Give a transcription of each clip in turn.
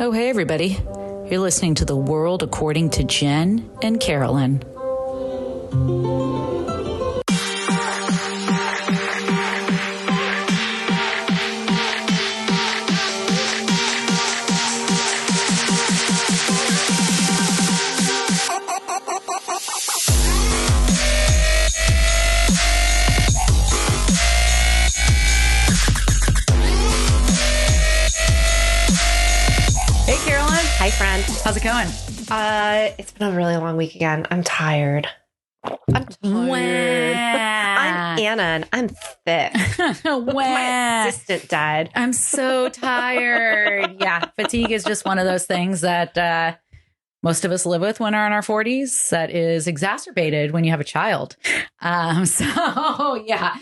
Oh, hey, everybody. You're listening to The World According to Jen and Carolyn. Hi, friend. How's it going? It's been a really long week again. I'm tired. I'm Wah. I'm Anna and I'm thick. My assistant died. I'm so tired. Yeah, fatigue is just one of those things that most of us live with when we're in our 40s. That is exacerbated when you have a child. So yeah,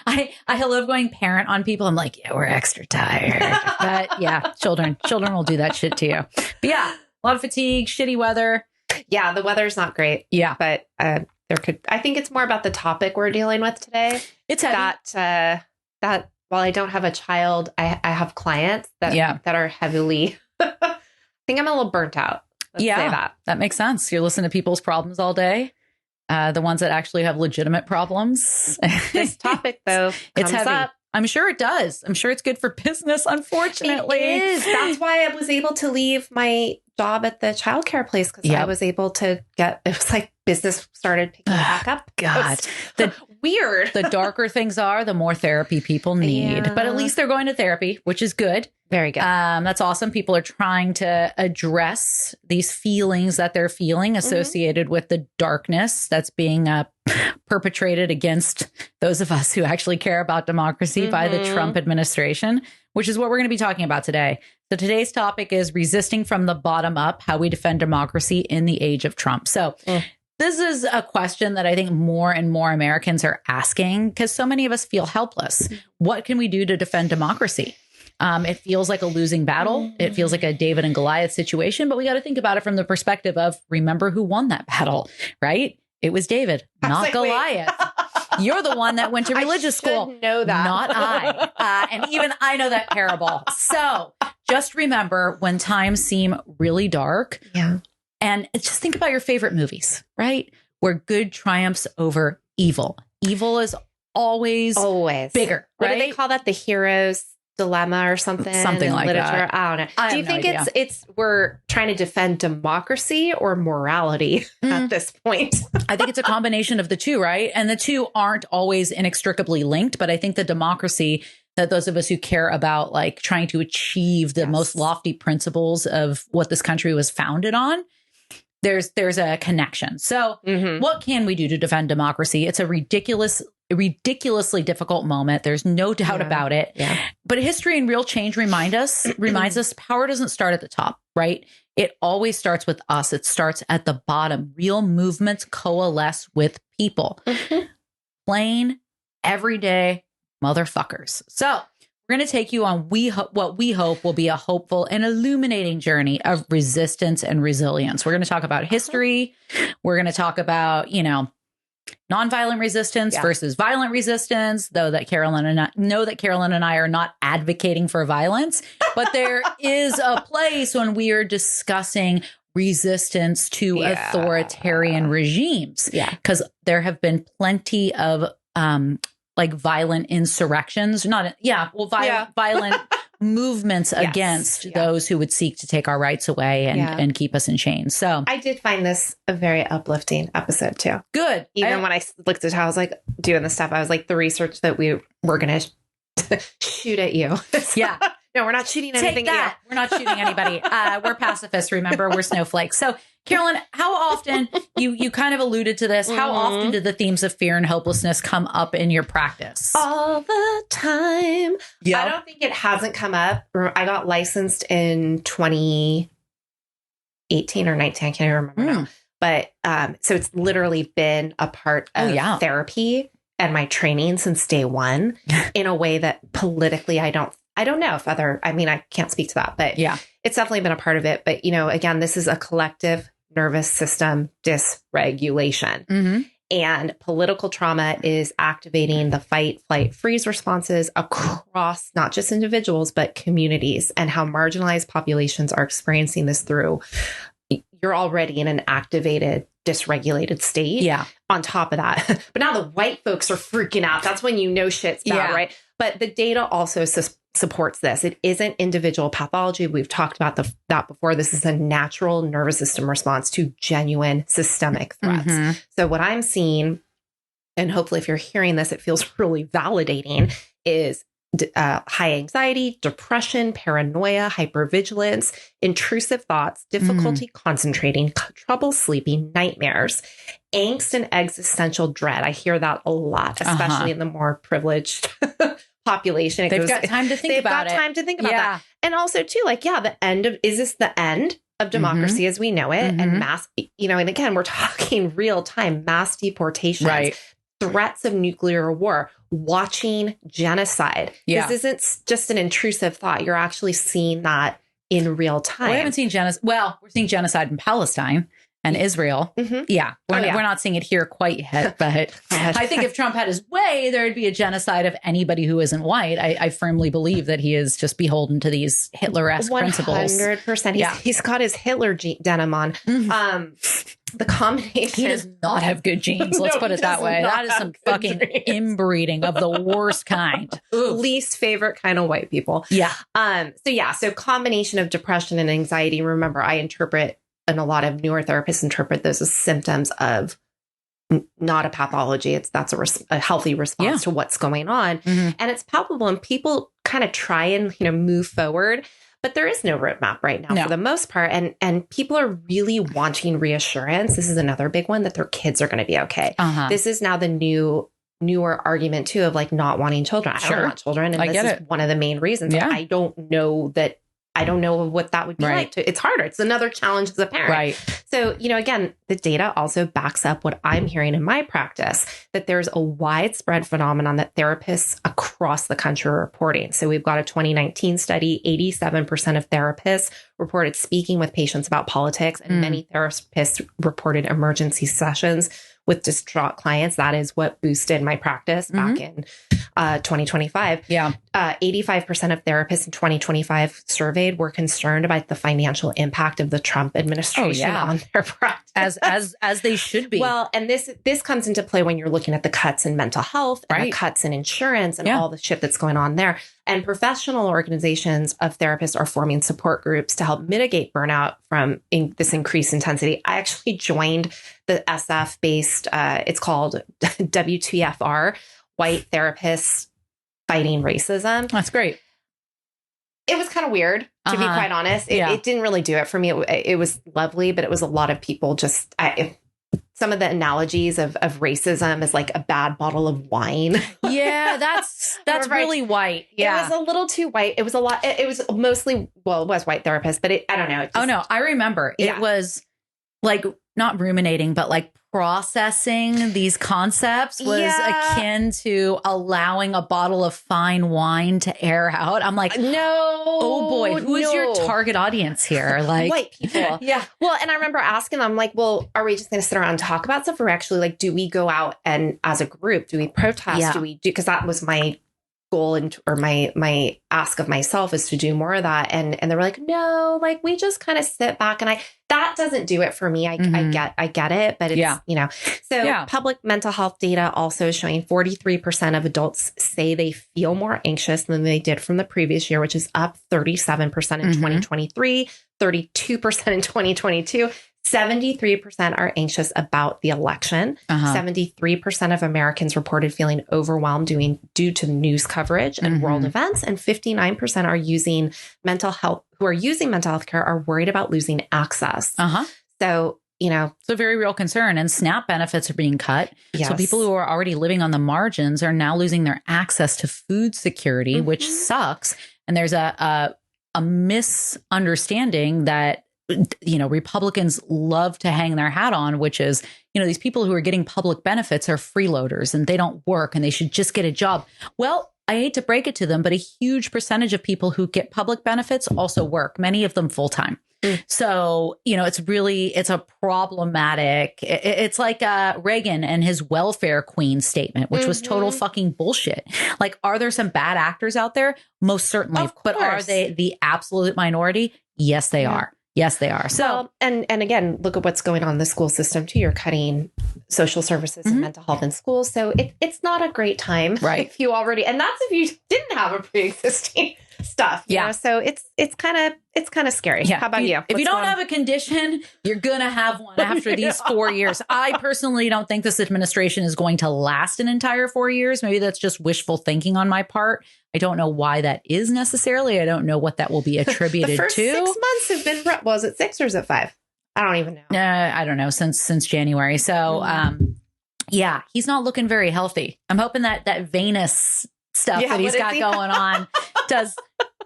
I love going parent on people. I'm like, yeah, we're extra tired. But yeah, children will do that shit to you. But yeah, a lot of fatigue, shitty weather. Yeah, the weather's not great. Yeah, but I think it's more about the topic we're dealing with today. It's heavy. That while I don't have a child, I have clients that are heavily. I think I'm a little burnt out. Let's say that makes sense. You're listening to people's problems all day. The ones that actually have legitimate problems. This topic, though, it's heavy. Up. I'm sure it does. I'm sure it's good for business, unfortunately. It is. That's why I was able to leave my job at the childcare place because I was able to it was like business started picking back up. God. Weird. The darker things are, the more therapy people need. Yeah. But at least they're going to therapy, which is good. Very good. That's awesome. People are trying to address these feelings that they're feeling associated with the darkness that's being perpetrated against those of us who actually care about democracy by the Trump administration, which is what we're going to be talking about today. So today's topic is resisting from the bottom up, how we defend democracy in the age of Trump. So this is a question that I think more and more Americans are asking because so many of us feel helpless. What can we do to defend democracy? It feels like a losing battle. It feels like a David and Goliath situation, but we got to think about it from the perspective of remember who won that battle, right? It was David, not Goliath. You're the one that went to religious school. Know that. Not I. And even I know that parable. So just remember when times seem really dark. Yeah. And just think about your favorite movies, right? Where good triumphs over evil. Evil is always bigger. What right? do they call that? The hero's dilemma or something? Something like literature? that. I don't know. Do you think it's we're trying to defend democracy or morality at this point? I think it's a combination of the two, right? And the two aren't always inextricably linked, but I think the democracy that those of us who care about like trying to achieve the most lofty principles of what this country was founded on, there's a connection. So what can we do to defend democracy? It's a ridiculously difficult moment. There's no doubt about it. Yeah. But history and real change reminds us power doesn't start at the top, right? It always starts with us. It starts at the bottom. Real movements coalesce with people. Plain, everyday motherfuckers. So we're going to take you on what we hope will be a hopeful and illuminating journey of resistance and resilience. We're going to talk about history. We're going to talk about, nonviolent resistance versus violent resistance, though that Carolyn and I are not advocating for violence, but there is a place when we are discussing resistance to authoritarian regimes. Yeah. Because there have been plenty of violent insurrections, violent movements against those who would seek to take our rights away and keep us in chains. So I did find this a very uplifting episode too. Good. Even when I looked at how I was like doing the stuff, I was like, the research that we were going to shoot at you. Yeah. No, we're not shooting anything at you. We're not shooting anybody. We're pacifists, remember? We're snowflakes. So, Carolyn, how often, you kind of alluded to this, how often do the themes of fear and hopelessness come up in your practice? All the time. Yep. I don't think it hasn't come up. I got licensed in 2018 or 19. I can't even remember now. But so it's literally been a part of therapy and my training since day one in a way that politically I don't know if I can't speak to that, but it's definitely been a part of it. But, again, this is a collective nervous system dysregulation. And political trauma is activating the fight, flight, freeze responses across not just individuals, but communities, and how marginalized populations are experiencing this through. You're already in an activated, dysregulated state. Yeah. On top of that. But now the white folks are freaking out. That's when you know shit's bad, right? But the data also supports this. It isn't individual pathology. We've talked about that before. This is a natural nervous system response to genuine systemic threats. So what I'm seeing, and hopefully if you're hearing this, it feels really validating, is high anxiety, depression, paranoia, hypervigilance, intrusive thoughts, difficulty concentrating, trouble sleeping, nightmares, angst, and existential dread. I hear that a lot, especially in the more privileged population. They've got time to think about it. They've got time to think about that. And also too, like, is this the end of democracy as we know it? And mass, and again, we're talking real time, mass deportations, threats of nuclear war, watching genocide. This isn't just an intrusive thought. You're actually seeing that in real time. We haven't seen genocide. Well, we're seeing genocide in Palestine and Israel. Yeah. We're not seeing it here quite yet, but I think if Trump had his way, there would be a genocide of anybody who isn't white. I firmly believe that he is just beholden to these Hitler-esque principles. 100%. He's got his Hitler denim on. The combination. He does not have good genes. Let's put it that way. That is some fucking inbreeding of the worst kind. Least favorite kind of white people. Yeah. So combination of depression and anxiety. Remember, I interpret, and a lot of newer therapists interpret those as symptoms of not a pathology. That's a healthy response to what's going on. And it's palpable, and people kind of try and, move forward. But there is no roadmap right now for the most part. And people are really wanting reassurance. This is another big one, that their kids are going to be okay. This is now the newer argument too, of like not wanting children. I don't want children. And this is one of the main reasons. Yeah. I don't know what that would be like. It's harder. It's another challenge as a parent. Right. So, again, the data also backs up what I'm hearing in my practice, that there's a widespread phenomenon that therapists across the country are reporting. So we've got a 2019 study, 87% of therapists reported speaking with patients about politics, and many therapists reported emergency sessions with distraught clients. That is what boosted my practice back in 2025. Yeah. 85% of therapists in 2025 surveyed were concerned about the financial impact of the Trump administration on their practice. As they should be. Well, and this comes into play when you're looking at the cuts in mental health and the cuts in insurance and all the shit that's going on there. And professional organizations of therapists are forming support groups to help mitigate burnout from this increased intensity. I actually joined the SF-based, it's called WTFR, White Therapists Fighting Racism. That's great. It was kind of weird, to be quite honest. It didn't really do it for me. It was lovely, but it was a lot of people just... some of the analogies of racism is like a bad bottle of wine. Yeah, that's really white. Yeah. It was a little too white. It was a lot. It was mostly, well, it was white therapists, but I don't know. No, I remember. It was like not ruminating, but like processing these concepts was akin to allowing a bottle of fine wine to air out. I'm like, no. Oh boy, who is your target audience here? Like white people. Yeah. Well, and I remember asking them, like, well, are we just going to sit around and talk about stuff, or actually, like, do we go out and as a group, do we protest? Yeah. Do we do? Because that was my goal or my ask of myself, is to do more of that. And they were like, no, like, we just kind of sit back, and that doesn't do it for me. I get it, but it's, so public mental health data also showing 43% of adults say they feel more anxious than they did from the previous year, which is up 37% in 2023, 32% in 2022. 73% are anxious about the election. 73% of Americans reported feeling overwhelmed due to news coverage and world events. And 59% are using mental health care are worried about losing access. So, it's a very real concern, and SNAP benefits are being cut. Yes. So people who are already living on the margins are now losing their access to food security, which sucks. And there's a misunderstanding that Republicans love to hang their hat on, which is, these people who are getting public benefits are freeloaders and they don't work and they should just get a job. Well, I hate to break it to them, but a huge percentage of people who get public benefits also work, many of them full time. So, it's a problematic. It's like Reagan and his welfare queen statement, which was total fucking bullshit. Like, are there some bad actors out there? Most certainly. But are they the absolute minority? Yes, they are. Yes, they are. So, and again, look at what's going on in the school system too. You're cutting social services and mental health in schools. So it's not a great time. Right. If you already, and that's if you didn't have a pre-existing stuff. You know? So it's kind of scary. Yeah. How about you? If you don't have a condition, you're going to have one after these 4 years. I personally don't think this administration is going to last an entire 4 years. Maybe that's just wishful thinking on my part. I don't know why that is necessarily. I don't know what that will be attributed the first to. 6 months have been, was it 6 or is it 5? I don't even know. I don't know, since January. So, yeah, he's not looking very healthy. I'm hoping that Venus stuff that he's got going on does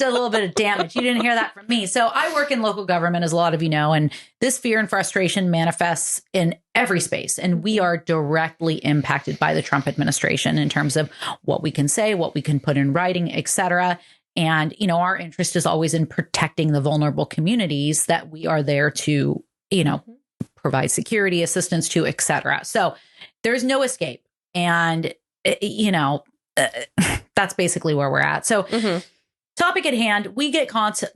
a little bit of damage. You didn't hear that from me. So I work in local government, as a lot of you know, and this fear and frustration manifests in every space. And we are directly impacted by the Trump administration in terms of what we can say, what we can put in writing, et cetera. And, our interest is always in protecting the vulnerable communities that we are there to, provide security assistance to, et cetera. So there's no escape. And, that's basically where we're at. So topic at hand, we get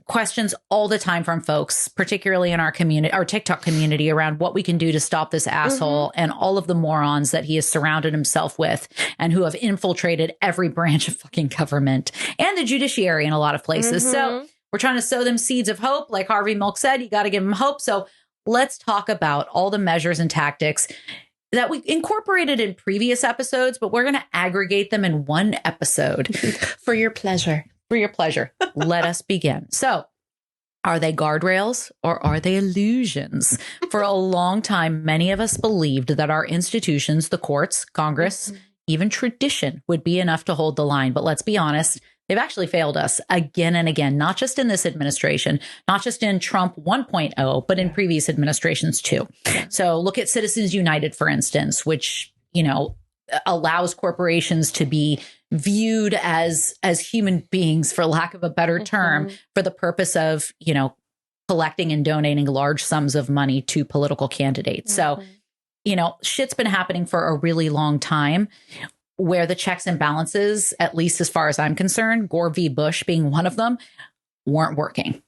questions all the time from folks, particularly in our community, our TikTok community, around what we can do to stop this asshole and all of the morons that he has surrounded himself with and who have infiltrated every branch of fucking government and the judiciary in a lot of places. So we're trying to sow them seeds of hope. Like Harvey Milk said, you got to give them hope. So let's talk about all the measures and tactics that we incorporated in previous episodes, but we're going to aggregate them in one episode. For your pleasure. For your pleasure. Let us begin. So, are they guardrails or are they illusions? For a long time, many of us believed that our institutions, the courts, Congress, even tradition would be enough to hold the line. But let's be honest, they've actually failed us again and again, not just in this administration, not just in Trump 1.0, but in previous administrations too. So look at Citizens United, for instance, which, allows corporations to be viewed as human beings, for lack of a better term, for the purpose of, collecting and donating large sums of money to political candidates. So, shit's been happening for a really long time, where the checks and balances, at least as far as I'm concerned, Gore v. Bush being one of them, weren't working.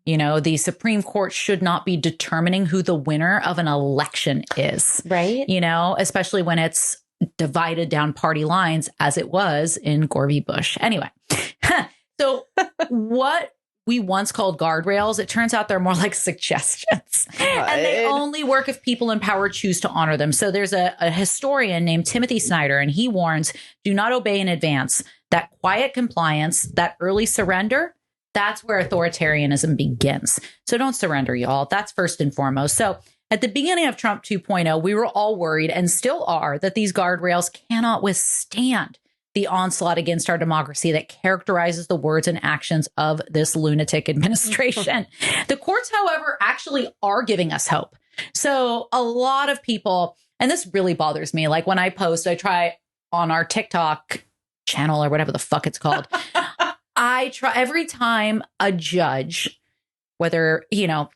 The Supreme Court should not be determining who the winner of an election is. Right. Especially when it's divided down party lines, as it was in Gore v. Bush. Anyway, so what we once called guardrails, it turns out they're more like suggestions. And they only work if people in power choose to honor them. So there's a historian named Timothy Snyder, and he warns, do not obey in advance. That quiet compliance, that early surrender, that's where authoritarianism begins. So don't surrender, y'all. That's first and foremost. So at the beginning of Trump 2.0, we were all worried, and still are, that these guardrails cannot withstand the onslaught against our democracy that characterizes the words and actions of this lunatic administration. The courts, however, actually are giving us hope. So a lot of people, and this really bothers me, like when I post, I try on our TikTok channel or whatever the fuck it's called. I try every time a judge, whether,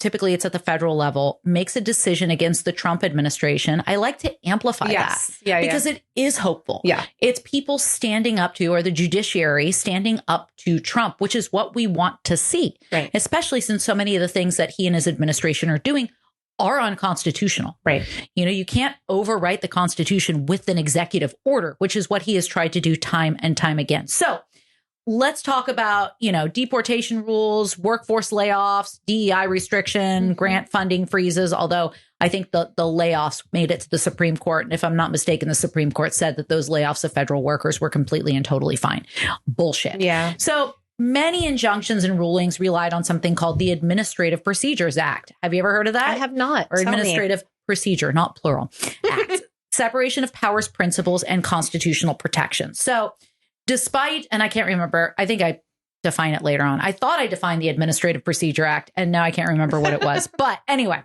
typically it's at the federal level, makes a decision against the Trump administration, I like to amplify that. Because it is hopeful. Yeah. It's people standing up to, or the judiciary standing up to Trump, which is what we want to see. Right. Especially since so many of the things that he and his administration are doing are unconstitutional. Right. You can't overwrite the Constitution with an executive order, which is what he has tried to do time and time again. So let's talk about, deportation rules, workforce layoffs, DEI restriction, grant funding freezes, although I think the layoffs made it to the Supreme Court. And if I'm not mistaken, the Supreme Court said that those layoffs of federal workers were completely and totally fine. Bullshit. Yeah. So many injunctions and rulings relied on something called the Administrative Procedures Act. Have you ever heard of that? I have not. Or Administrative Procedure, not plural, Act. Separation of powers principles and constitutional protection. So despite, and I can't remember, I think I define it later on. I thought I defined the Administrative Procedure Act, and now I can't remember what it was. But anyway,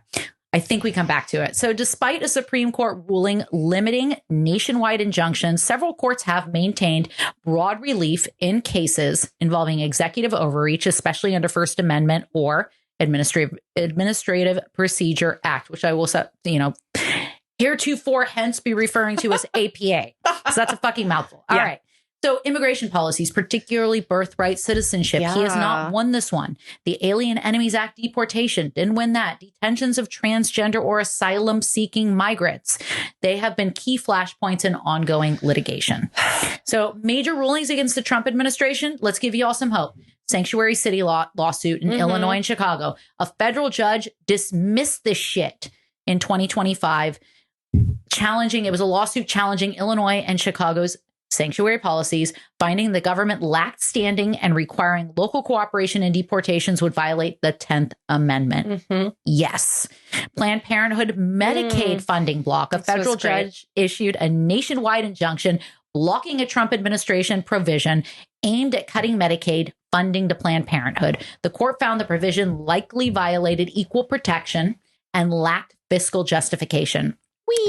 I think we come back to it. So despite a Supreme Court ruling limiting nationwide injunctions, several courts have maintained broad relief in cases involving executive overreach, especially under First Amendment or Administrative Procedure Act, which I will set, heretofore hence be referring to as APA. So that's a fucking mouthful. All right. So immigration policies, particularly birthright citizenship. He has not won this one. The Alien Enemies Act deportation, didn't win that. Detentions of transgender or asylum seeking migrants. They have been key flashpoints in ongoing litigation. So major rulings against the Trump administration. Let's give you all some hope. Sanctuary City lawsuit in Illinois and Chicago. A federal judge dismissed this shit in 2025. It was a lawsuit challenging Illinois and Chicago's sanctuary policies, finding the government lacked standing and requiring local cooperation in deportations would violate the 10th Amendment. Yes. Planned Parenthood Medicaid funding block. A federal judge issued a nationwide injunction blocking a Trump administration provision aimed at cutting Medicaid funding to Planned Parenthood. The court found the provision likely violated equal protection and lacked fiscal justification.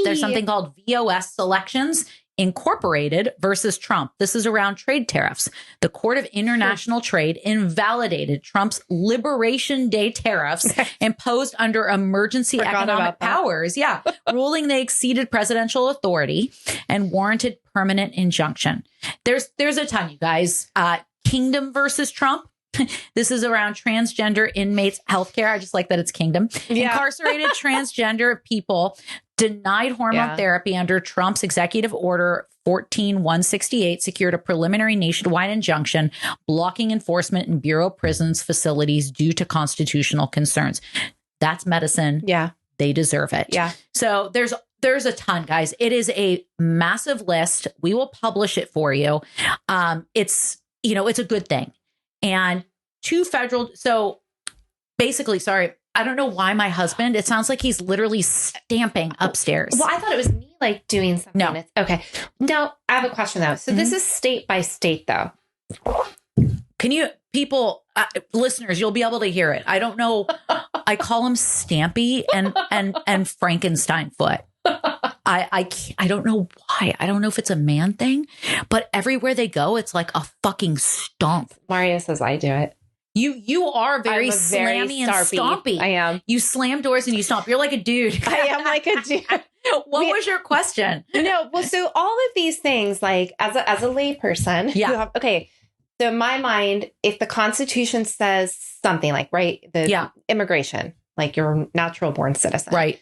There's something called VOS Selections Incorporated versus Trump. This is around trade tariffs. The Court of International Trade invalidated Trump's Liberation Day tariffs imposed under emergency economic powers. Ruling they exceeded presidential authority and warranted permanent injunction. There's a ton, you guys. Kingdom versus Trump. This is around transgender inmates' healthcare. I just like that it's kingdom. Incarcerated transgender people denied hormone therapy under Trump's executive order 14168 secured a preliminary nationwide injunction blocking enforcement in Bureau of Prisons facilities due to constitutional concerns. That's medicine. They deserve it. So there's a ton, guys. It is a massive list. We will publish it for you. It's a good thing. And so basically, sorry, I don't know why my husband, it sounds like he's literally stamping upstairs. Well, I thought it was me doing something. No. Okay. No, I have a question though. So this is state by state though. Can you, listeners, you'll be able to hear it. I don't know. I call him Stampy and Frankenstein foot. I don't know why. I don't know if it's a man thing, but everywhere they go, it's like a fucking stomp. Mario says I do it. You are very slammy and stompy. I am. You slam doors and you stomp. You're like a dude. I am like a dude. What was your question? No, well, so all of these things, like as a lay person, okay. So in my mind, if the Constitution says something like, right, the immigration, like you're a natural born citizen, right?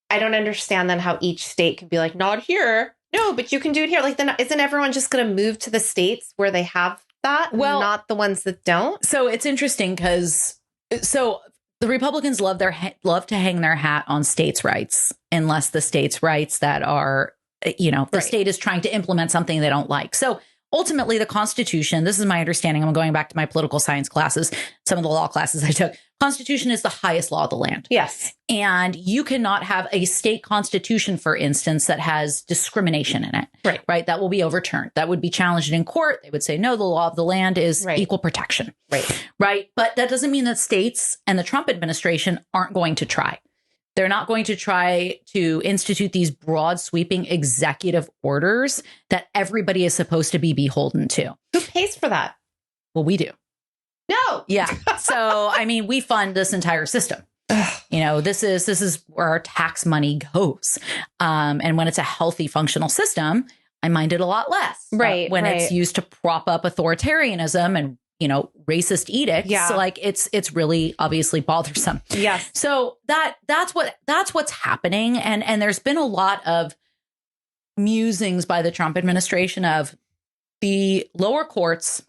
I don't understand then how each state can be like, not here. No, but you can do it here. Like, then isn't everyone just going to move to the states where they have that? Well, not the ones that don't. So it's interesting because the Republicans love to hang their hat on states' rights, unless the states' rights that are, the state is trying to implement something they don't like. So ultimately, the Constitution, this is my understanding. I'm going back to my political science classes, some of the law classes I took. Constitution is the highest law of the land. Yes. And you cannot have a state constitution, for instance, that has discrimination in it. Right. That will be overturned. That would be challenged in court. They would say, no, the law of the land is equal protection. Right. But that doesn't mean that states and the Trump administration aren't going to try. They're not going to try to institute these broad sweeping executive orders that everybody is supposed to be beholden to. Who pays for that? Well, we do. No. Yeah. So, I mean, we fund this entire system. This is where our tax money goes. And when it's a healthy, functional system, I mind it a lot less. When it's used to prop up authoritarianism and, racist edicts, like it's really obviously bothersome. Yes. So that's what's happening. And there's been a lot of musings by the Trump administration of the lower courts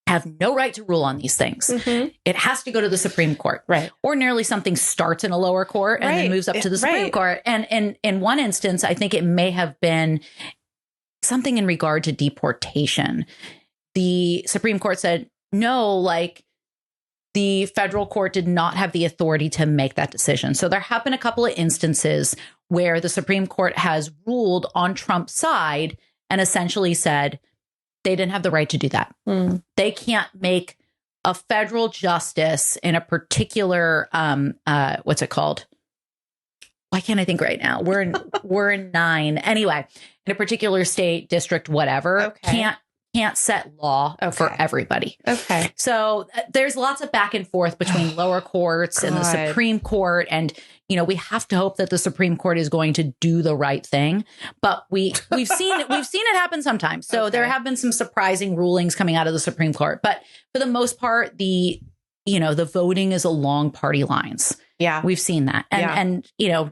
have no right to rule on these things. It has to go to the Supreme Court. Ordinarily, something starts in a lower court and then moves up to the Supreme Court. And in one instance, I think it may have been something in regard to deportation. The Supreme Court said, no, like the federal court did not have the authority to make that decision. So there have been a couple of instances where the Supreme Court has ruled on Trump's side and essentially said, they didn't have the right to do that. They can't make a federal justice in a particular, what's it called? Why can't I think right now? We're in 9. Anyway, in a particular state, district, whatever, can't can't set law for everybody. Okay. So there's lots of back and forth between lower courts and the Supreme Court. And, we have to hope that the Supreme Court is going to do the right thing. But we've seen it happen sometimes. So there have been some surprising rulings coming out of the Supreme Court. But for the most part, the voting is along party lines. Yeah. We've seen that. And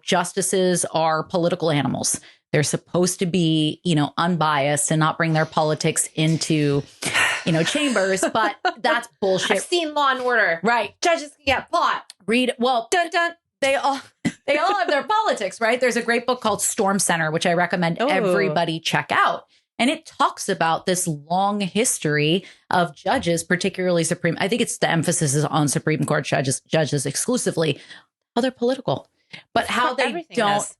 justices are political animals. They're supposed to be, unbiased and not bring their politics into, chambers. But that's bullshit. I've seen Law and Order. Right. Judges can get bought. Dun, dun. They all have their politics, right? There's a great book called Storm Center, which I recommend everybody check out. And it talks about this long history of judges, particularly Supreme. I think it's the emphasis is on Supreme Court judges exclusively, how they're political, but how they don't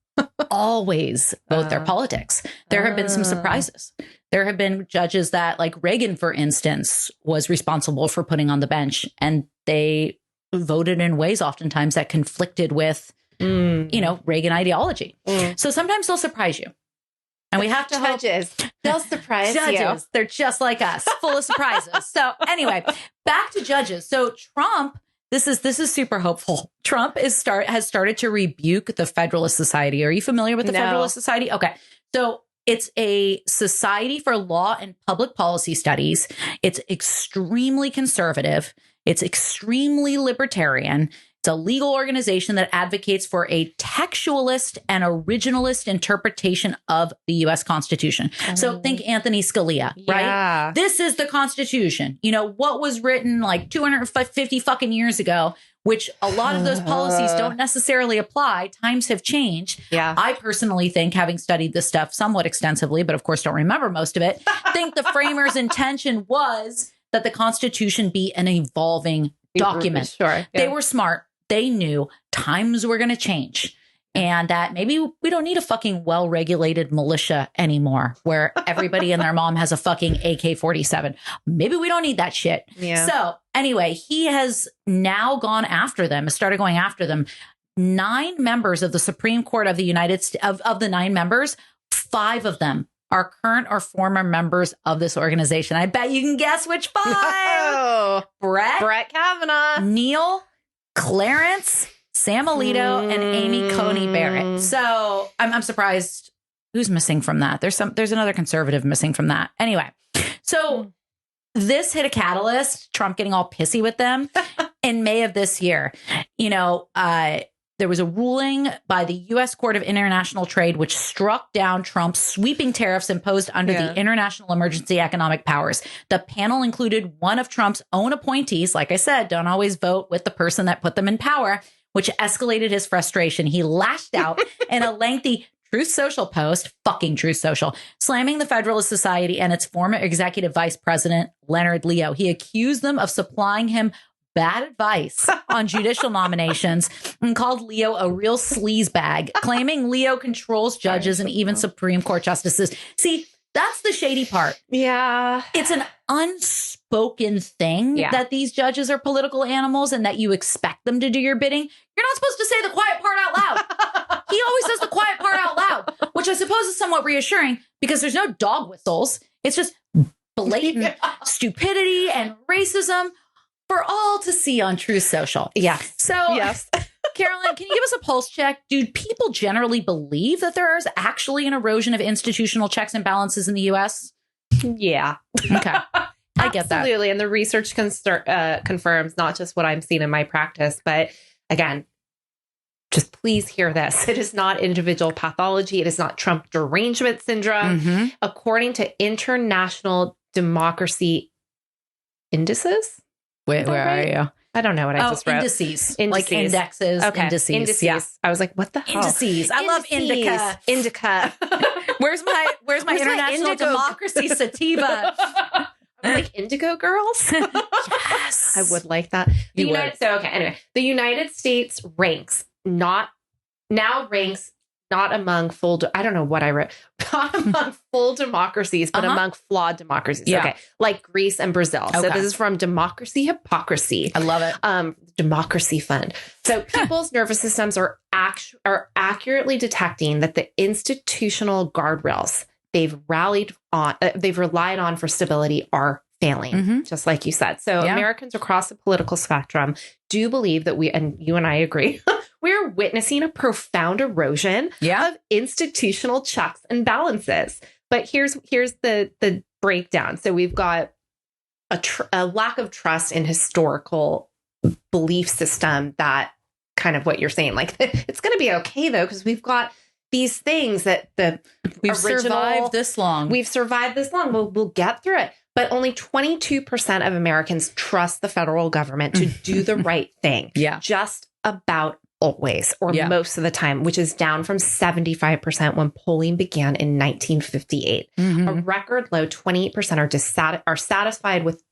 always vote their politics. There have been some surprises. There have been judges that, like Reagan, for instance, was responsible for putting on the bench, and they voted in ways oftentimes that conflicted with, Reagan ideology. So sometimes they'll surprise you. And we have to judges. They'll surprise you. They're just like us, full of surprises. So anyway, back to judges. So Trump, this is super hopeful. Trump has started to rebuke the Federalist Society. Are you familiar with the Federalist Society? Okay. So it's a society for law and public policy studies. It's extremely conservative. It's extremely libertarian. It's a legal organization that advocates for a textualist and originalist interpretation of the U.S. Constitution. So think Anthony Scalia, right? This is the Constitution. What was written like 250 fucking years ago, which a lot of those policies don't necessarily apply. Times have changed. Yeah. I personally think, having studied this stuff somewhat extensively, but of course don't remember most of it, think the framers' intention was that the Constitution be an evolving document. Sure. Yeah. They were smart. They knew times were going to change, and that maybe we don't need a fucking well-regulated militia anymore where everybody and their mom has a fucking AK-47. Maybe we don't need that shit. Yeah. So anyway, he has now gone after them, started going after them. 9 members of the Supreme Court of the United States, of the 9 members, 5 of them are current or former members of this organization. I bet you can guess which 5. Oh, Brett Kavanaugh, Neil, Clarence, Sam Alito, and Amy Coney Barrett. So I'm surprised who's missing from that. There's another conservative missing from that. Anyway, so this hit a catalyst, Trump getting all pissy with them in May of this year. There was a ruling by the U.S. Court of International Trade, which struck down Trump's sweeping tariffs imposed under the International Emergency Economic Powers. The panel included one of Trump's own appointees. Like I said, don't always vote with the person that put them in power, which escalated his frustration. He lashed out in a lengthy Truth Social post, fucking Truth Social, slamming the Federalist Society and its former executive vice president, Leonard Leo. He accused them of supplying him bad advice on judicial nominations and called Leo a real sleazebag, claiming Leo controls judges and even Supreme Court justices. See, that's the shady part. Yeah. It's an unspoken thing that these judges are political animals and that you expect them to do your bidding. You're not supposed to say the quiet part out loud. He always says the quiet part out loud, which I suppose is somewhat reassuring because there's no dog whistles. It's just blatant stupidity and racism for all to see on Truth Social. Yeah. So, Carolyn, can you give us a pulse check? Do people generally believe that there is actually an erosion of institutional checks and balances in the U.S.? Yeah. Okay. I get that. Absolutely. And the research confirms not just what I'm seeing in my practice, but again, just please hear this. It is not individual pathology. It is not Trump derangement syndrome. According to international democracy indices. Wait, where are you? I don't know what I just wrote. Indices. Like indexes. Okay. Indices. Yeah. I was like, what the hell? Indices. I love indica. Indica. Where's my international democracy sativa? I'm like, Indigo Girls? Yes. I would like that. Anyway, the United States ranks not among I don't know what I wrote, not among full democracies, but among flawed democracies. Yeah. Okay. Like Greece and Brazil. Okay. So this is from Democracy Hypocrisy. I love it. Democracy Fund. So people's nervous systems are accurately detecting that the institutional guardrails they've relied on for stability are failing, just like you said. So Americans across the political spectrum do believe that and you and I agree, we're witnessing a profound erosion of institutional checks and balances. But here's the breakdown. So we've got a lack of trust in historical belief system that kind of what you're saying, like it's going to be okay though, because we've got these things that we've survived this long. We'll get through it. But only 22% of Americans trust the federal government to do the right thing. Yeah. Just about always, or most of the time, which is down from 75% when polling began in 1958. A record low 28% are satisfied with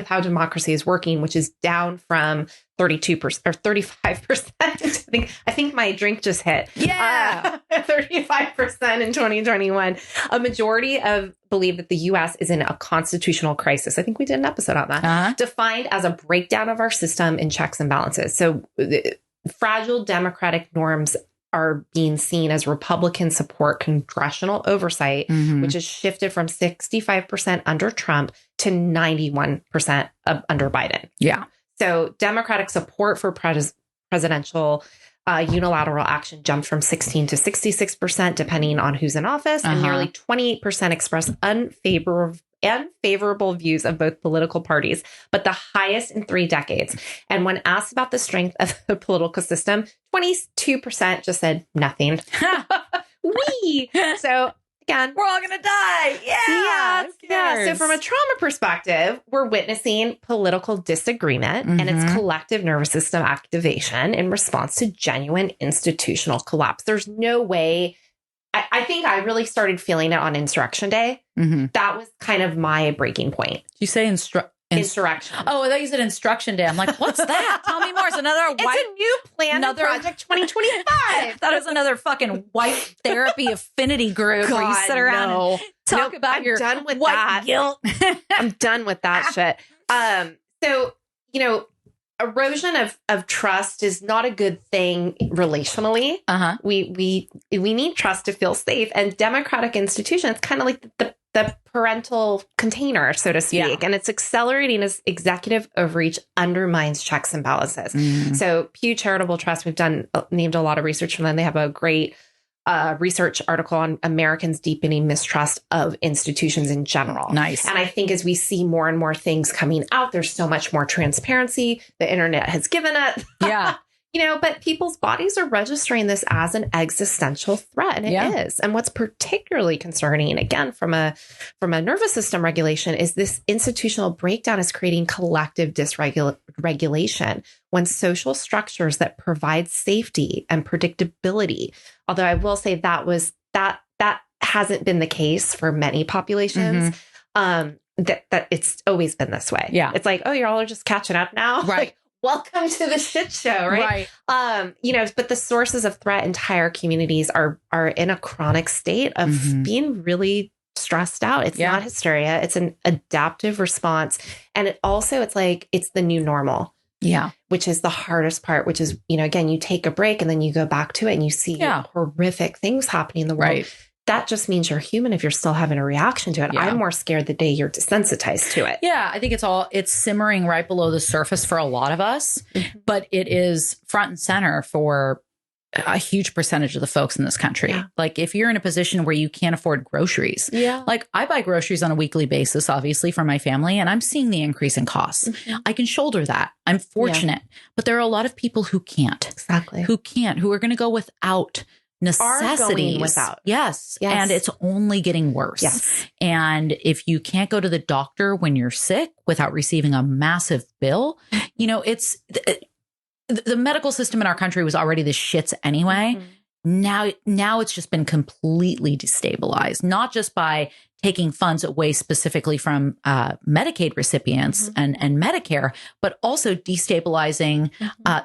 how democracy is working, which is down from 32% or 35%. I think my drink just hit. 35% in 2021. A majority believe that the U.S. is in a constitutional crisis. I think we did an episode on that. Defined as a breakdown of our system in checks and balances. So fragile democratic norms are being seen as Republican support congressional oversight, which has shifted from 65% under Trump to 91% under Biden. Yeah. So Democratic support for presidential unilateral action jumped from 16 to 66%, depending on who's in office, and nearly 28% express unfavorable views of both political parties, but the highest in 3 decades. And when asked about the strength of the political system, 22% just said nothing. So again, we're all going to die. Yeah. So from a trauma perspective, we're witnessing political disagreement and its collective nervous system activation in response to genuine institutional collapse. There's no way. I think I really started feeling it on Insurrection Day. That was kind of my breaking point. Did you say Insurrection? Oh, I thought you said Instruction Day. I'm like, what's that? Tell me more. It's It's a new plan, Project 2025. That was another fucking white therapy affinity group where you sit around and talk about your done with white that. guilt. I'm done with that shit. So, erosion of trust is not a good thing relationally. We need trust to feel safe, and democratic institutions kind of like the parental container, so to speak, and it's accelerating as executive overreach undermines checks and balances. So Pew Charitable Trust, we've named a lot of research from them. They have a great research article on Americans' deepening mistrust of institutions in general. Nice. And I think as we see more and more things coming out, there's so much more transparency. The internet has given it. Yeah. But people's bodies are registering this as an existential threat, and it is. And what's particularly concerning, again, from a nervous system regulation, is this institutional breakdown is creating collective dysregulation when social structures that provide safety and predictability. Although I will say that hasn't been the case for many populations. That it's always been this way. Yeah, it's like, oh, you're all just catching up now, right? Like, welcome to the shit show, right? But the sources of threat, entire communities are in a chronic state of being really stressed out. It's not hysteria. It's an adaptive response. And it's the new normal. Yeah. Which is the hardest part, which is, again, you take a break and then you go back to it and you see horrific things happening in the world. Right. That just means you're human if you're still having a reaction to it. I'm more scared the day you're desensitized to it. Yeah, I think it's simmering right below the surface for a lot of us, but it is front and center for a huge percentage of the folks in this country. Yeah. Like if you're in a position where you can't afford groceries, like I buy groceries on a weekly basis, obviously for my family, and I'm seeing the increase in costs. I can shoulder that. I'm fortunate, but there are a lot of people who can't. Exactly. Who are going to go without necessities. Without. Yes. And it's only getting worse. Yes. And if you can't go to the doctor when you're sick without receiving a massive bill, it's the medical system in our country was already the shits anyway. Now it's just been completely destabilized, not just by taking funds away specifically from Medicaid recipients and Medicare, but also destabilizing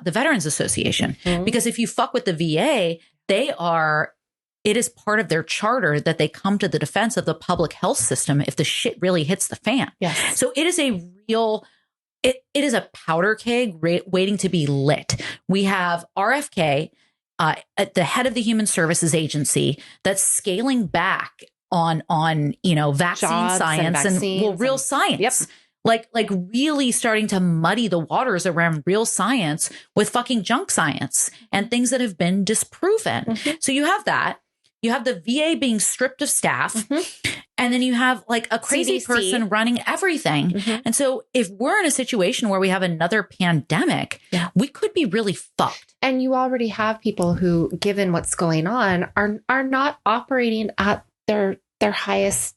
the Veterans Association. Because if you fuck with the VA, it is part of their charter that they come to the defense of the public health system if the shit really hits the fan. Yes. So it is it is a powder keg waiting to be lit. We have RFK at the head of the Human Services Agency that's scaling back on, you know, vaccine Jobs science and real science. Yep. Like really starting to muddy the waters around real science with fucking junk science and things that have been disproven. Mm-hmm. So you have that. You have the VA being stripped of staff. Mm-hmm. And then you have like a crazy person running everything. Mm-hmm. And so if we're in a situation where we have another pandemic, we could be really fucked. And you already have people who, given what's going on, are not operating at their highest,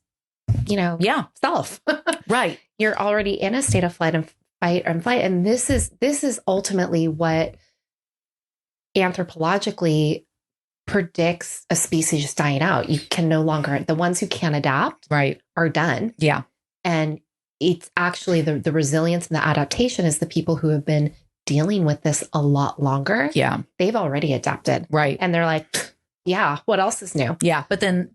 you know, self. Right. You're already in a state of fight. And this is ultimately what anthropologically predicts a species dying out. You can no longer, the ones who can't adapt are done. Yeah. And it's actually the resilience and the adaptation is the people who have been dealing with this a lot longer. Yeah. They've already adapted. Right. And they're like, yeah, what else is new? Yeah. But then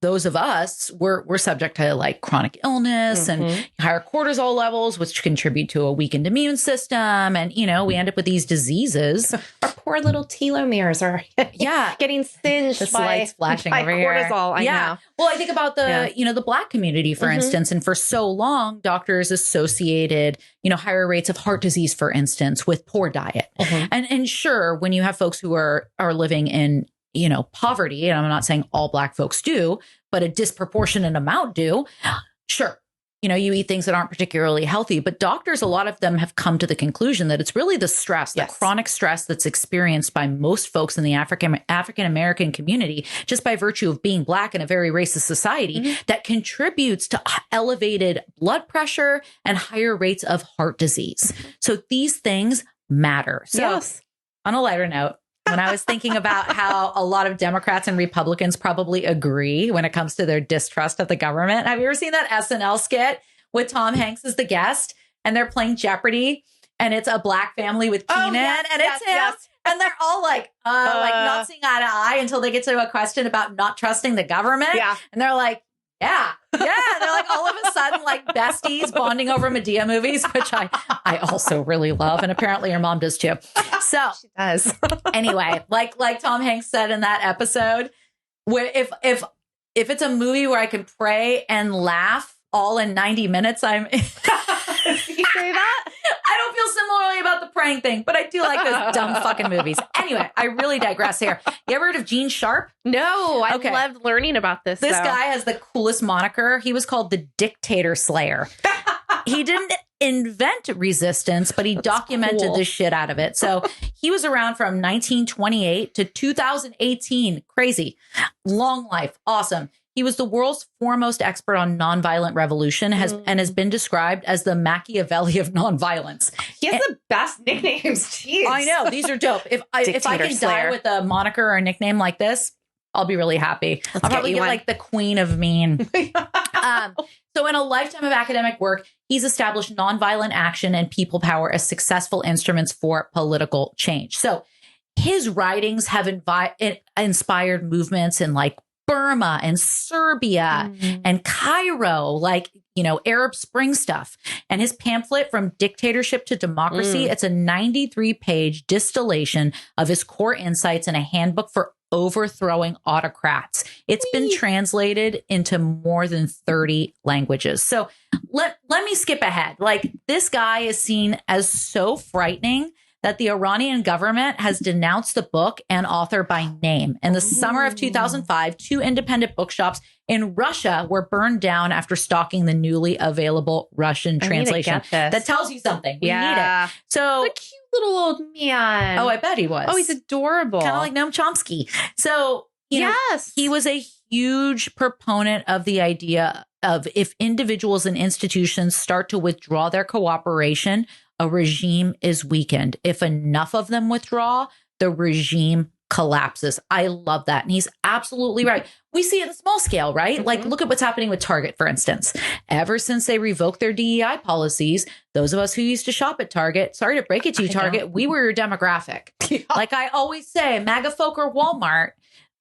those of us, we're subject to like chronic illness and higher cortisol levels, which contribute to a weakened immune system. And, you know, we end up with these diseases. Our poor little telomeres are getting singed the lights flashing by over cortisol. here. I know. Well, I think about the Black community, for instance, and for so long, doctors associated, you know, higher rates of heart disease, for instance, with poor diet. And sure, when you have folks who are living in, you know, poverty, and I'm not saying all Black folks do, but a disproportionate amount do. Sure. You know, you eat things that aren't particularly healthy, but doctors, a lot of them have come to the conclusion that it's really the stress, the chronic stress that's experienced by most folks in the African-American community, just by virtue of being Black in a very racist society, that contributes to elevated blood pressure and higher rates of heart disease. So these things matter. So on a lighter note, when I was thinking about how a lot of Democrats and Republicans probably agree when it comes to their distrust of the government. Have you ever seen that SNL skit with Tom Hanks as the guest and they're playing Jeopardy and it's a Black family with Keenan and it's him and they're all like not seeing eye to eye until they get to a question about not trusting the government. Yeah. And they're like, yeah. They're like all of a sudden like besties bonding over Medea movies, which I also really love. And apparently your mom does too. So she does. Anyway, like Tom Hanks said in that episode, where if it's a movie where I can pray and laugh all in 90 minutes, I'm you say that? I don't feel similarly about the praying thing, but I do like those dumb fucking movies. Anyway, I really digress here. You ever heard of Gene Sharp? No, I loved learning about this. This guy has the coolest moniker. He was called the Dictator Slayer. He didn't invent resistance, but he documented the shit out of it. So he was around from 1928 to 2018. Crazy. Long life. Awesome. He was the world's foremost expert on nonviolent revolution and has been described as the Machiavelli of nonviolence. He has the best nicknames. Jeez. I know. These are dope. If I can die with a moniker or a nickname like this, I'll be really happy. I'll probably get like the Queen of Mean. So in a lifetime of academic work, he's established nonviolent action and people power as successful instruments for political change. So his writings have inspired movements in like Burma and Serbia and Cairo, like, you know, Arab Spring stuff. And his pamphlet From Dictatorship to Democracy, it's a 93-page distillation of his core insights and a handbook for overthrowing autocrats. It's been translated into more than 30 languages. So let me skip ahead. Like, this guy is seen as so frightening that the Iranian government has denounced the book and author by name. In the summer of 2005, 2 independent bookshops in Russia were burned down after stalking the newly available Russian translation. That tells you something. We need it. So, a cute little old man. Oh, I bet he was. Oh, he's adorable. Kind of like Noam Chomsky. So, you know, he was a huge proponent of the idea of if individuals and institutions start to withdraw their cooperation, a regime is weakened. If enough of them withdraw, the regime collapses. I love that. And he's absolutely right. We see it in small scale, right? Like, look at what's happening with Target, for instance. Ever since they revoked their DEI policies, those of us who used to shop at Target, sorry to break it to you, Target, we were your demographic. Like I always say, MAGA folk or Walmart,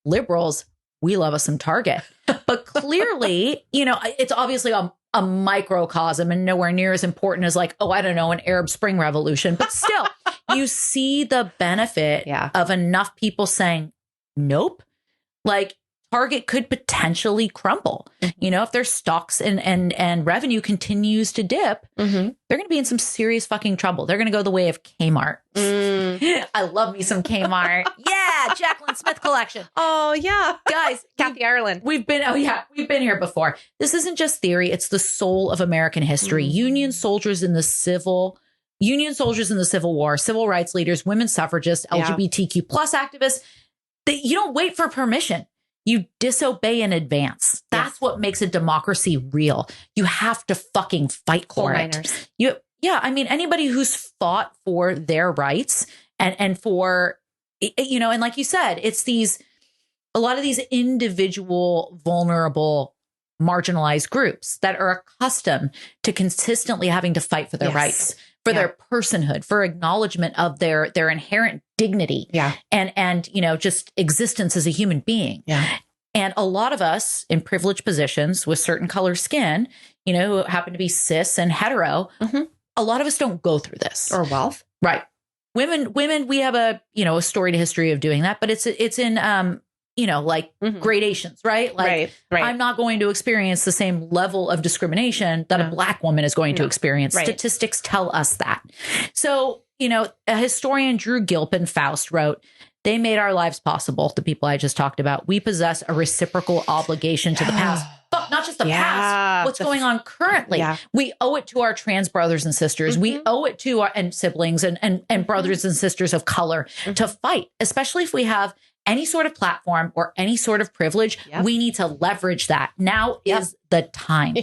liberals, we love us some Target. But clearly, you know, it's obviously a microcosm and nowhere near as important as like, oh, I don't know, an Arab Spring revolution. But still, you see the benefit of enough people saying, nope. Like Target could potentially crumble. You know, if their stocks and revenue continues to dip, they're going to be in some serious fucking trouble. They're going to go the way of Kmart. I love me some Kmart. Yeah, Jacqueline Smith collection. Oh yeah, guys, Kathy Ireland. We've been here before. This isn't just theory; it's the soul of American history. Union soldiers in the Civil War, civil rights leaders, women suffragists, LGBTQ plus activists. You don't wait for permission. You disobey in advance. That's what makes a democracy real. You have to fucking fight for it. I mean, anybody who's fought for their rights and for, you know, and like you said, it's a lot of these individual, vulnerable, marginalized groups that are accustomed to consistently having to fight for their rights, for their personhood, for acknowledgement of their inherent dignity and, you know, just existence as a human being. And a lot of us in privileged positions with certain color skin, you know, who happen to be cis and hetero, a lot of us don't go through this. Or wealth. Right. Women, we have a storied history of doing that, but it's in, you know, like gradations, right? Like I'm not going to experience the same level of discrimination that a Black woman is going to experience. Statistics tell us that. So, you know, a historian, Drew Gilpin Faust, wrote, "They made our lives possible, the people I just talked about. We possess a reciprocal obligation to the past." But not just the past, what's going on currently. We owe it to our trans brothers and sisters. We owe it to our siblings and brothers and sisters of color to fight, especially if we have any sort of platform or any sort of privilege. We need to leverage that. Now is the time.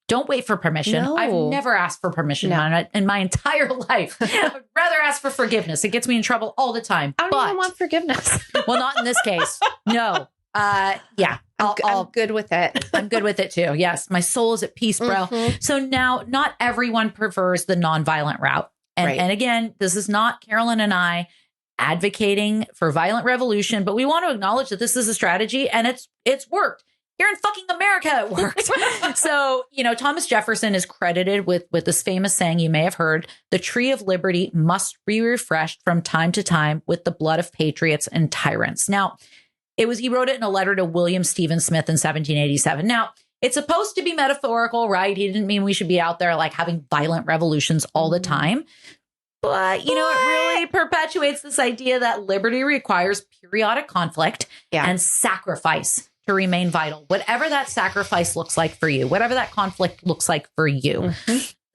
Don't wait for permission. No. I've never asked for permission in my entire life. I would rather ask for forgiveness. It gets me in trouble all the time. I don't even want forgiveness. Well, not in this case. No. I'm good with it. I'm good with it too. Yes. My soul is at peace, bro. So now not everyone prefers the nonviolent route. And again, this is not Carolyn and I advocating for violent revolution, but we want to acknowledge that this is a strategy and it's worked. Here in fucking America, it worked. So, you know, Thomas Jefferson is credited with this famous saying you may have heard: "The tree of liberty must be refreshed from time to time with the blood of patriots and tyrants." Now, he wrote it in a letter to William Stephen Smith in 1787. Now, it's supposed to be metaphorical, right? He didn't mean we should be out there like having violent revolutions all the time. But, you know, it really perpetuates this idea that liberty requires periodic conflict and sacrifice to remain vital, whatever that sacrifice looks like for you, whatever that conflict looks like for you.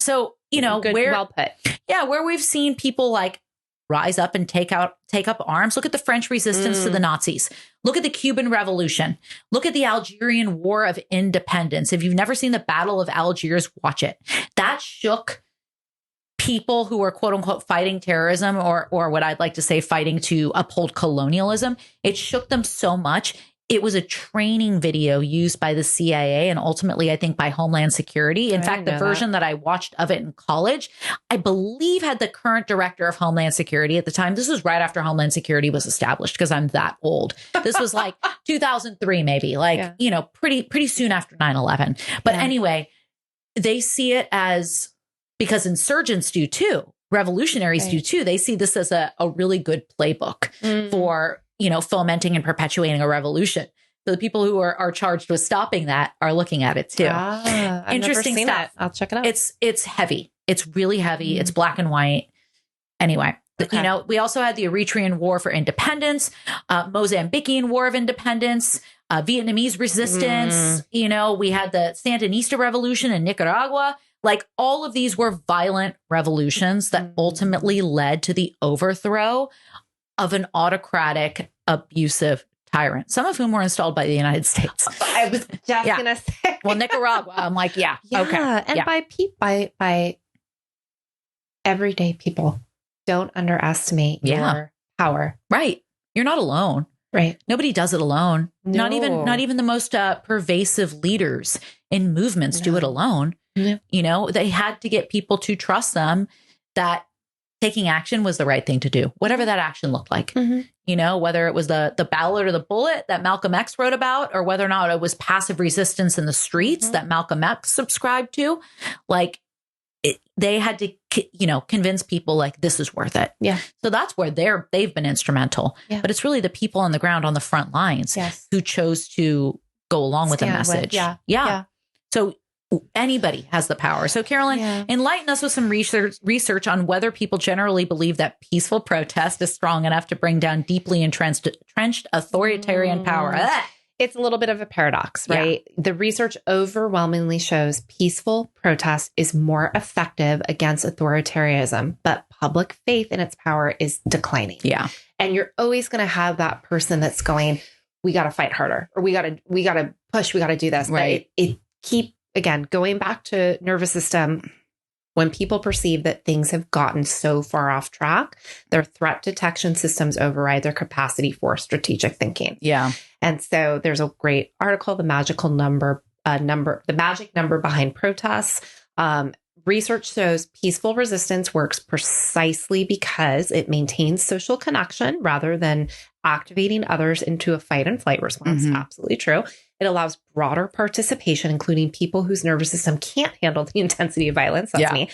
So, you know, well put. Where we've seen people like rise up and take up arms. Look at the French resistance to the Nazis. Look at the Cuban Revolution. Look at the Algerian War of Independence. If you've never seen the Battle of Algiers, watch it. That shook people who were quote unquote fighting terrorism or what I'd like to say fighting to uphold colonialism. It shook them so much. It was a training video used by the CIA and ultimately, I think, by Homeland Security. In fact, the version that I watched of it in college, I believe had the current director of Homeland Security at the time. This was right after Homeland Security was established because I'm that old. This was like 2003, maybe you know, pretty soon after 9/11. But anyway, they see it as, because insurgents do too, revolutionaries do too. They see this as a really good playbook for, you know, fomenting and perpetuating a revolution. So the people who are charged with stopping that are looking at it too. Interesting stuff. That. I'll check it out. It's heavy. It's really heavy. It's black and white. Anyway, you know, we also had the Eritrean War for Independence, Mozambican War of Independence, Vietnamese resistance. You know, we had the Sandinista Revolution in Nicaragua. Like all of these were violent revolutions that ultimately led to the overthrow of an autocratic, abusive tyrant, some of whom were installed by the United States. I was just going to say. Well, Nicaragua, I'm like, okay. And by everyday people, don't underestimate your power. Right. You're not alone. Right. Nobody does it alone. No. Not even the most pervasive leaders in movements do it alone. You know, they had to get people to trust them that taking action was the right thing to do, whatever that action looked like. You know, whether it was the ballot or the bullet that Malcolm X wrote about, or whether or not it was passive resistance in the streets that Malcolm X subscribed to. Like, they had to, convince people like this is worth it. Yeah. So that's where they've been instrumental. Yeah. But it's really the people on the ground on the front lines who chose to go along with the message. Yeah. So anybody has the power. So Carolyn, enlighten us with some research on whether people generally believe that peaceful protest is strong enough to bring down deeply entrenched authoritarian power. It's a little bit of a paradox, right? Yeah. The research overwhelmingly shows peaceful protest is more effective against authoritarianism, but public faith in its power is declining. Yeah. And you're always going to have that person that's going, we got to fight harder, or we got to push, we got to do this. Right. But again, going back to nervous system, when people perceive that things have gotten so far off track, their threat detection systems override their capacity for strategic thinking. Yeah. And so there's a great article, the magic number behind protests. Research shows peaceful resistance works precisely because it maintains social connection rather than activating others into a fight and flight response. Mm-hmm. Absolutely true. It allows broader participation, including people whose nervous system can't handle the intensity of violence. That's me.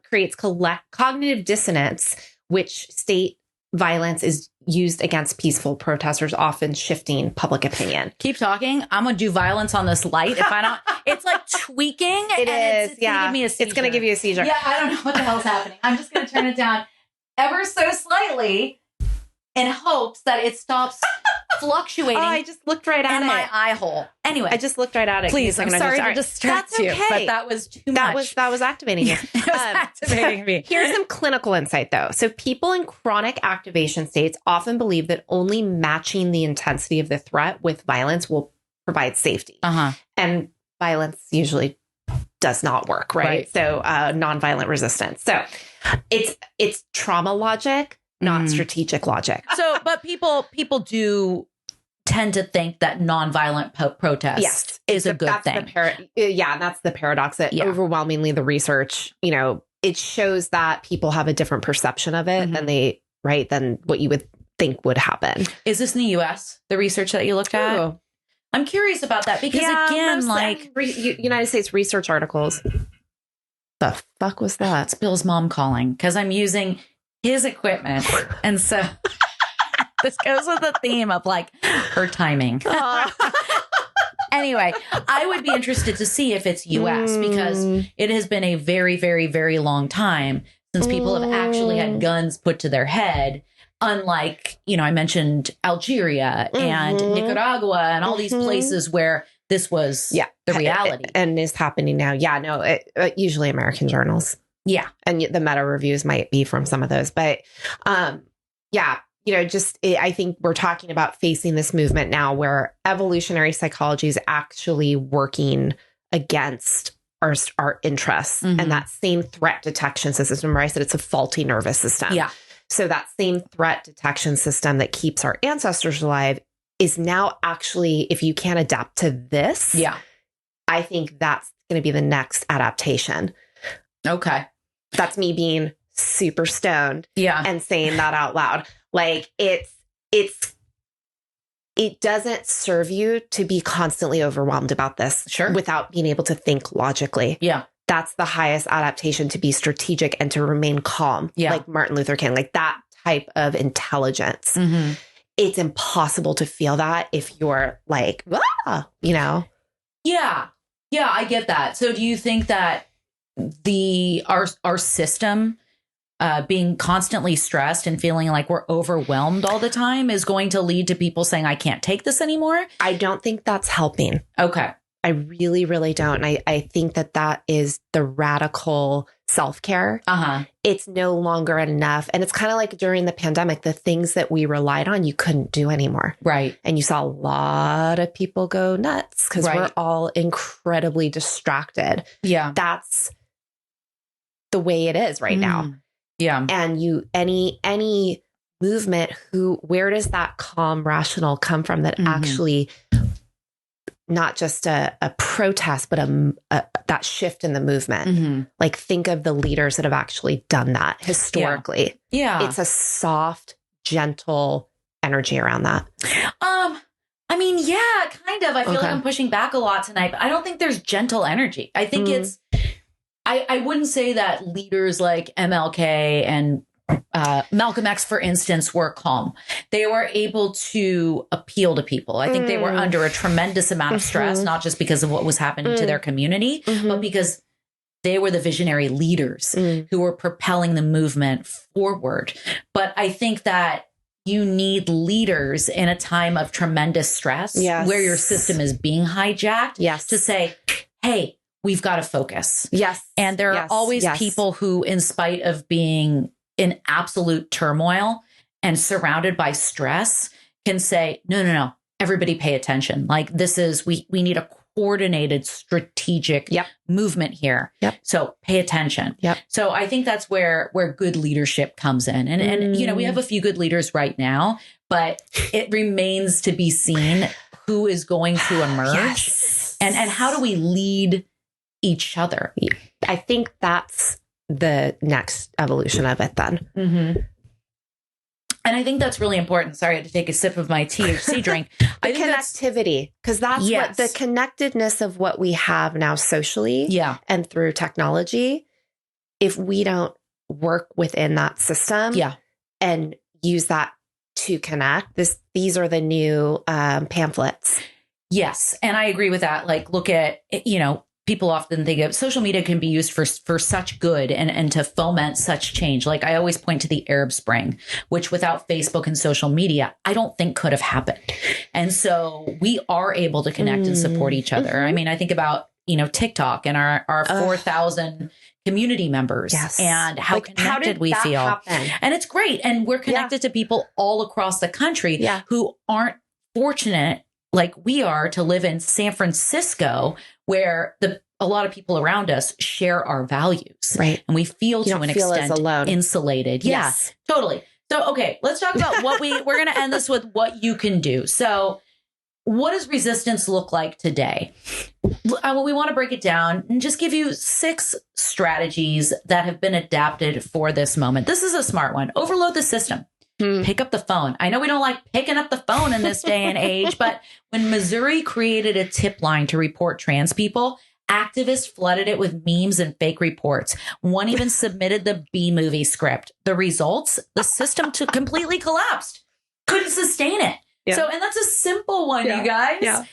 Creates cognitive dissonance, which state violence is used against peaceful protesters, often shifting public opinion. Keep talking. I'm going to do violence on this light. If I don't, it's like tweaking. It's going to give me a seizure. It's going to give you a seizure. Yeah. I don't know what the hell's happening. I'm just going to turn it down ever so slightly in hopes that it stops fluctuating. I just looked right at it. In my eye hole. Anyway. I just looked right at it. Please, I'm sorry to distract you, but that was too much. That was activating you. It was activating me. Here's some clinical insight, though. So people in chronic activation states often believe that only matching the intensity of the threat with violence will provide safety. And violence usually does not work, right? So nonviolent resistance. So it's trauma logic, not strategic logic. So, but people do tend to think that nonviolent protest is a good thing. That's the paradox that overwhelmingly the research, it shows that people have a different perception of it than what you would think would happen. Is this in the US, the research that you looked at? Ooh. I'm curious about that because again, United States research articles. The fuck was that? It's Bill's mom calling because I'm using his equipment. And so this goes with the theme of like her timing. Anyway, I would be interested to see if it's US because it has been a very, very, very long time since people have actually had guns put to their head. Unlike, I mentioned Algeria and Nicaragua and all these places where this was the reality. And is happening now. Yeah, no, usually American journals. Yeah. And the meta reviews might be from some of those. But I think we're talking about facing this movement now where evolutionary psychology is actually working against our interests. And that same threat detection system, where I said it's a faulty nervous system. Yeah. So that same threat detection system that keeps our ancestors alive is now actually, if you can't adapt to this, I think that's going to be the next adaptation. Okay. That's me being super stoned and saying that out loud. Like it doesn't serve you to be constantly overwhelmed about this without being able to think logically. Yeah. That's the highest adaptation, to be strategic and to remain calm. Yeah. Like Martin Luther King, like that type of intelligence. It's impossible to feel that if you're like, Yeah. Yeah, I get that. So do you think that our system being constantly stressed and feeling like we're overwhelmed all the time is going to lead to people saying, I can't take this anymore? I don't think that's helping. Okay. I really, really don't. And I think that is the radical self-care. It's no longer enough. And it's kind of like during the pandemic, the things that we relied on, you couldn't do anymore. Right. And you saw a lot of people go nuts because we're all incredibly distracted. Yeah. That's the way it is right now. Yeah. And any movement, where does that calm, rational come from that actually not just a protest, but that shift in the movement? Like, think of the leaders that have actually done that historically. Yeah. It's a soft, gentle energy around that. I mean, yeah, kind of. I feel like I'm pushing back a lot tonight, but I don't think there's gentle energy. I think I wouldn't say that leaders like MLK and Malcolm X, for instance, were calm. They were able to appeal to people. I think they were under a tremendous amount of stress, not just because of what was happening to their community, but because they were the visionary leaders who were propelling the movement forward. But I think that you need leaders in a time of tremendous stress where your system is being hijacked to say, hey, we've got to focus. Yes. And there are always people who, in spite of being in absolute turmoil and surrounded by stress, can say, no, everybody pay attention. Like this is, we need a coordinated strategic movement here. So pay attention. So I think that's where good leadership comes in. And you know, we have a few good leaders right now, but it remains to be seen who is going to emerge and how do we lead each other. I think that's the next evolution of it then. And I think that's really important. Sorry, I had to take a sip of my THC drink. The connectivity, because that's what the connectedness of what we have now socially and through technology. If we don't work within that system and use that to connect, these are the new pamphlets. Yes. And I agree with that. Like, look at, you know, people often think of social media can be used for such good and to foment such change. Like I always point to the Arab Spring, which without Facebook and social media, I don't think could have happened. And so we are able to connect and support each other. I mean, I think about, you know, TikTok and our 4,000 community members and how connected we feel. Happen? And it's great. And we're connected to people all across the country who aren't fortunate like we are to live in San Francisco, where a lot of people around us share our values. Right. And we feel to an extent insulated. Yes. Yeah, totally. So, okay, let's talk about we're going to end this with what you can do. So what does resistance look like today? We want to break it down and just give you 6 strategies that have been adapted for this moment. This is a smart one. Overload the system. Pick up the phone. I know we don't like picking up the phone in this day and age, but when Missouri created a tip line to report trans people, activists flooded it with memes and fake reports. One even submitted the B-movie script. The results, the system completely collapsed. Couldn't sustain it. So, and that's a simple one, you guys.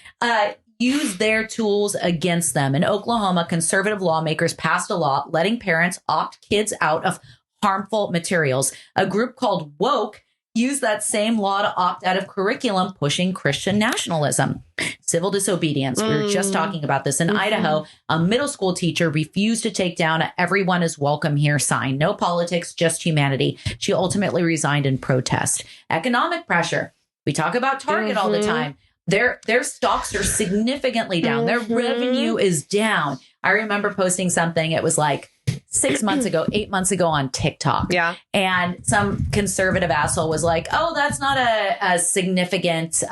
Use their tools against them. In Oklahoma, conservative lawmakers passed a law letting parents opt kids out of harmful materials. A group called Woke used that same law to opt out of curriculum pushing Christian nationalism. Civil disobedience. We were just talking about this in Idaho. A middle school teacher refused to take down a "Everyone is welcome here" sign. No politics, just humanity. She ultimately resigned in protest. Economic pressure. We talk about Target all the time. Their stocks are significantly down. Their revenue is down. I remember posting something. It was like 8 months ago on TikTok. And some conservative asshole was like, oh, that's not a significant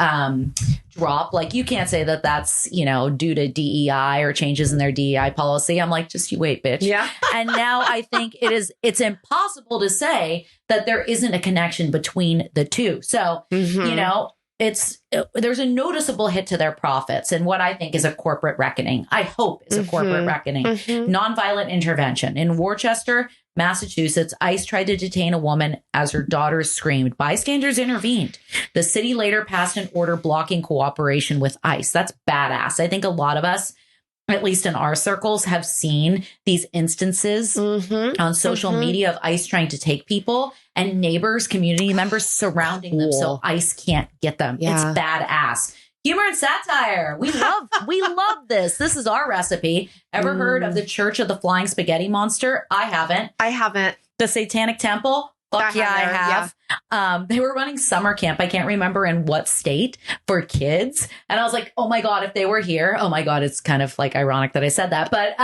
drop. Like, you can't say that that's, you know, due to DEI or changes in their DEI policy. I'm like, just you wait, bitch. And now I think it's impossible to say that there isn't a connection between the two. So, you know, there's a noticeable hit to their profits and what I think is a corporate reckoning. I hope is a corporate reckoning. Nonviolent intervention. In Worcester, Massachusetts, ICE tried to detain a woman as her daughter screamed. Bystanders intervened. The city later passed an order blocking cooperation with ICE. That's badass. I think a lot of us, at least in our circles, have seen these instances on social media of ICE trying to take people and neighbors, community members surrounding them so ICE can't get them. It's badass. Humor and satire. We love this. This is our recipe. Ever heard of the Church of the Flying Spaghetti Monster? I haven't. The Satanic Temple? Fuck yeah, I have. They were running summer camp. I can't remember in what state for kids. And I was like, oh my God, if they were here. Oh my God, it's kind of like ironic that I said that. But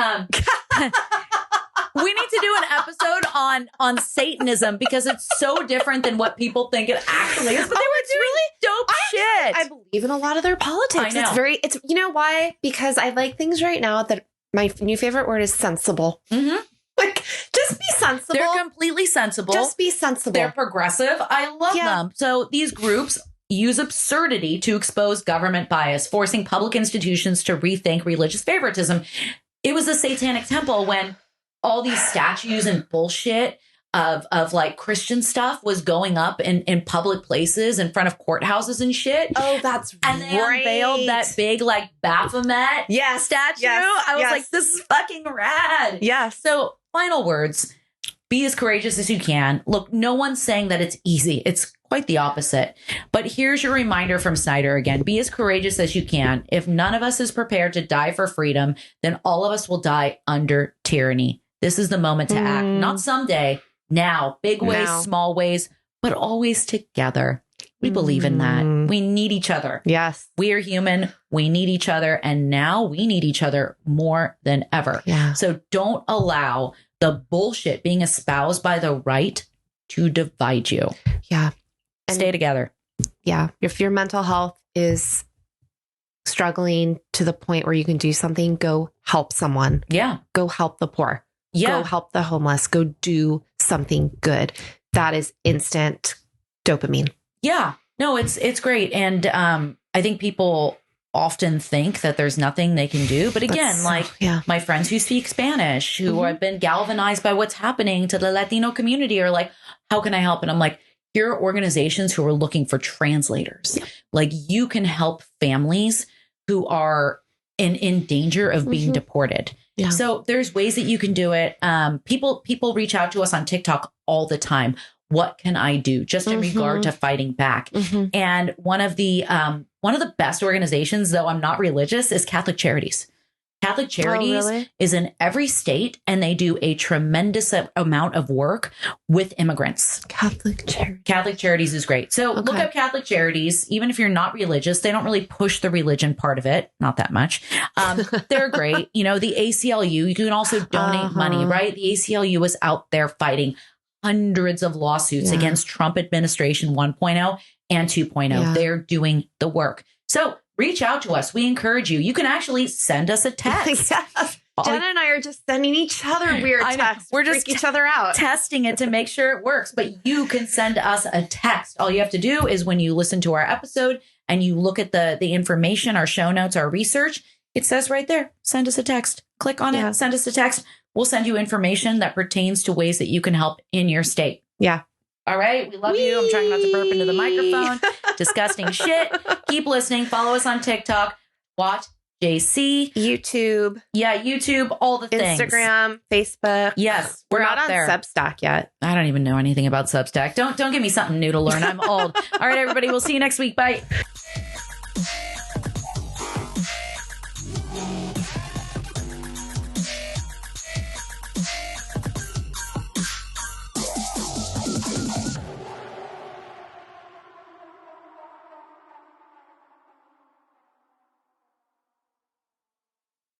we need to do an episode on Satanism because it's so different than what people think it actually is. But they were doing really dope shit. I believe in a lot of their politics. I know. It's you know why? Because I like things right now that my new favorite word is sensible. Like, just be sensible. They're completely sensible. Just be sensible. They're progressive. I love them. So these groups use absurdity to expose government bias, forcing public institutions to rethink religious favoritism. It was the Satanic Temple when all these statues and bullshit of like Christian stuff was going up in public places in front of courthouses and shit. Oh, that's and they unveiled that big like Baphomet statue. I was like, this is fucking rad. Yes. So final words, be as courageous as you can. Look, no one's saying that it's easy. It's quite the opposite. But here's your reminder from Snyder again. Be as courageous as you can. If none of us is prepared to die for freedom, then all of us will die under tyranny. This is the moment to act. Not someday. Now, big ways, small ways, but always together. We believe in that. We need each other. Yes. We are human. We need each other. And now we need each other more than ever. Yeah. So don't allow the bullshit being espoused by the right to divide you. Yeah. And stay together. Yeah. If your mental health is struggling to the point where you can do something, go help someone. Yeah. Go help the poor. Yeah. Go help the homeless. Go do something good. That is instant dopamine. Yeah. No, it's great. And I think people often think that there's nothing they can do. But again, my friends who speak Spanish, who have been galvanized by what's happening to the Latino community are like, how can I help? And I'm like, here are organizations who are looking for translators. Yeah. Like you can help families who are in danger of being deported. Yeah. So there's ways that you can do it. People reach out to us on TikTok all the time. What can I do just in regard to fighting back? And one of the best organizations, though I'm not religious, is Catholic Charities. Catholic Charities is in every state, and they do a tremendous amount of work with immigrants. Catholic Charities is great. So look up Catholic Charities. Even if you're not religious, they don't really push the religion part of it. Not that much. They're great. You know, the ACLU, you can also donate money, right? The ACLU is out there fighting hundreds of lawsuits against Trump administration 1.0 and 2.0. Yeah. They're doing the work. So reach out to us. We encourage you. You can actually send us a text. Jenna and I are just sending each other weird texts. We're just each other out, testing it to make sure it works. But you can send us a text. All you have to do is when you listen to our episode and you look at the information, our show notes, our research, it says right there, send us a text. Click on it, send us a text. We'll send you information that pertains to ways that you can help in your state. Yeah. All right. We love you. I'm trying not to burp into the microphone. Disgusting shit. Keep listening. Follow us on TikTok. Watch JC. YouTube. Yeah, YouTube. All the things. Instagram, Facebook. Yes. We're not on Substack yet. I don't even know anything about Substack. Don't give me something new to learn. I'm old. All right, everybody. We'll see you next week. Bye.